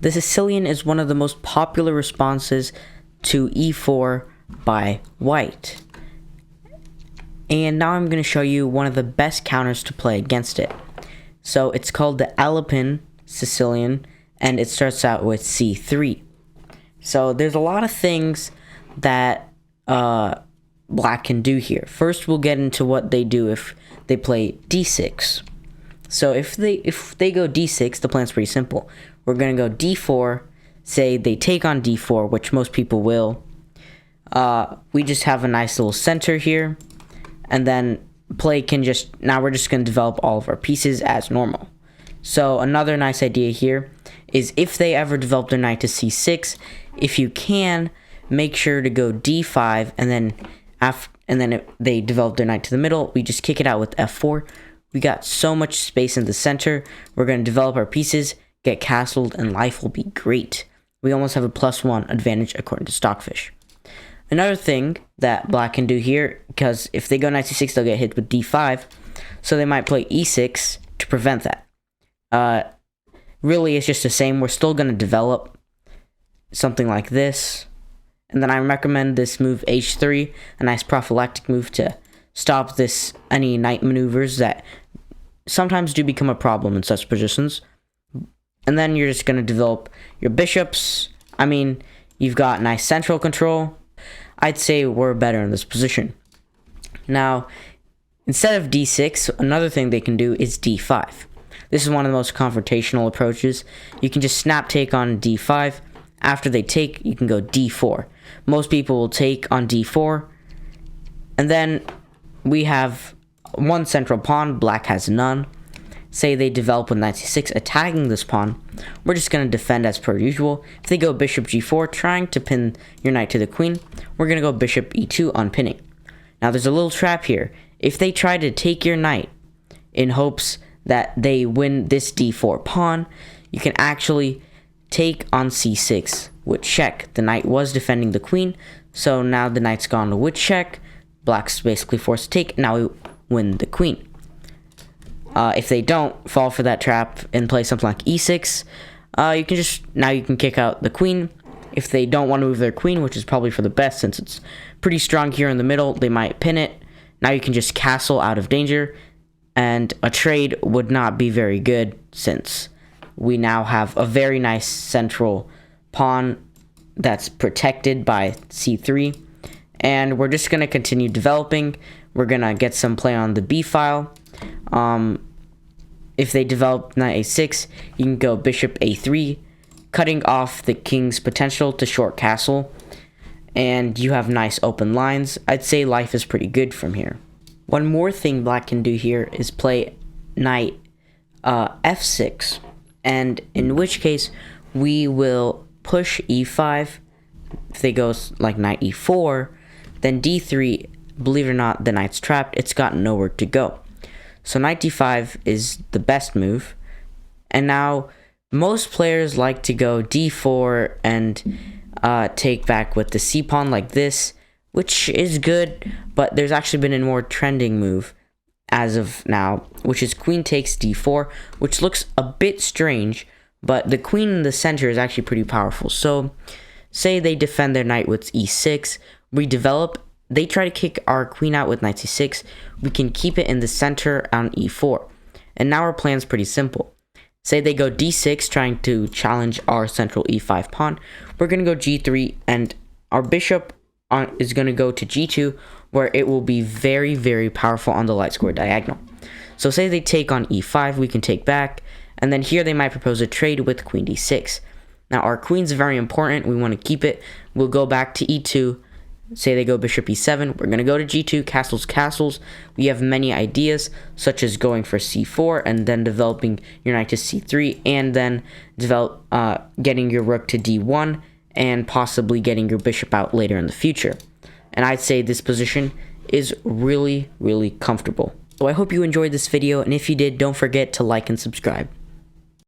The Sicilian is one of the most popular responses to e4 by white. And now I'm going to show you one of the best counters to play against it. So it's called the Alpine Sicilian, and it starts out with c3. So there's a lot of things that black can do here. First, we'll get into what they do if they play d6. So if they go d6, the plan's pretty simple. We're going to go d4, say they take on d4, which most people will. We just have a nice little center here, and then now we're just going to develop all of our pieces as normal. So another nice idea here is if they ever develop their knight to c6, if you can, make sure to go d5, and then if they develop their knight to the middle, we just kick it out with f4. We got so much space in the center. We're going to develop our pieces, get castled, and life will be great. We almost have a +1 advantage according to Stockfish. Another thing that black can do here, because if they go knight c6, they'll get hit with d5, so they might play e6 to prevent that. Really, it's just the same. We're still going to develop something like this. And then I recommend this move h3, a nice prophylactic move to stop any knight maneuvers that sometimes do become a problem in such positions. And then you're just going to develop your bishops. I mean, you've got nice central control. I'd say we're better in this position. Now, instead of d6, another thing they can do is d5. This is one of the most confrontational approaches. You can just snap take on d5. After they take, you can go d4. Most people will take on d4. And then we have one central pawn. Black has none. Say they develop with knight c6, attacking this pawn. We're just going to defend as per usual. If they go bishop g4, trying to pin your knight to the queen, we're going to go bishop e2 on pinning. Now there's a little trap here. If they try to take your knight in hopes that they win this d4 pawn, you can actually take on c6 with check. The knight was defending the queen, so now the knight's gone to with check. Black's basically forced to take. Now we win the queen. If they don't fall for that trap and play something like e6, you can kick out the queen. If they don't want to move their queen, which is probably for the best since it's pretty strong here in the middle, they might pin it. Now you can just castle out of danger, and a trade would not be very good since we now have a very nice central pawn that's protected by c3. And we're just going to continue developing. We're going to get some play on the b file. If they develop knight a6, you can go bishop a3, cutting off the king's potential to short castle. And you have nice open lines. I'd say life is pretty good from here. One more thing black can do here is play knight f6. And in which case, we will push e5. If they go like knight e4, then d3, believe it or not, the knight's trapped. It's got nowhere to go. So knight d5 is the best move. And now, most players like to go d4 and take back with the c-pawn like this, which is good, but there's actually been a more trending move as of now, which is queen takes d4, which looks a bit strange, but the queen in the center is actually pretty powerful. So, say they defend their knight with e6, we develop, they try to kick our queen out with knight c6, we can keep it in the center on e4. And now our plan's pretty simple. Say they go d6, trying to challenge our central e5 pawn, we're going to go g3, and our bishop is going to go to g2, where it will be very, very powerful on the light square diagonal. So say they take on e5, we can take back, and then here they might propose a trade with queen d6. Now our queen's very important, we want to keep it. We'll go back to e2, say they go bishop e7, we're going to go to g2, castles. We have many ideas, such as going for c4, and then developing your knight to c3, and then getting your rook to d1, and possibly getting your bishop out later in the future. And I'd say this position is really, really comfortable. So I hope you enjoyed this video, and if you did, don't forget to like and subscribe.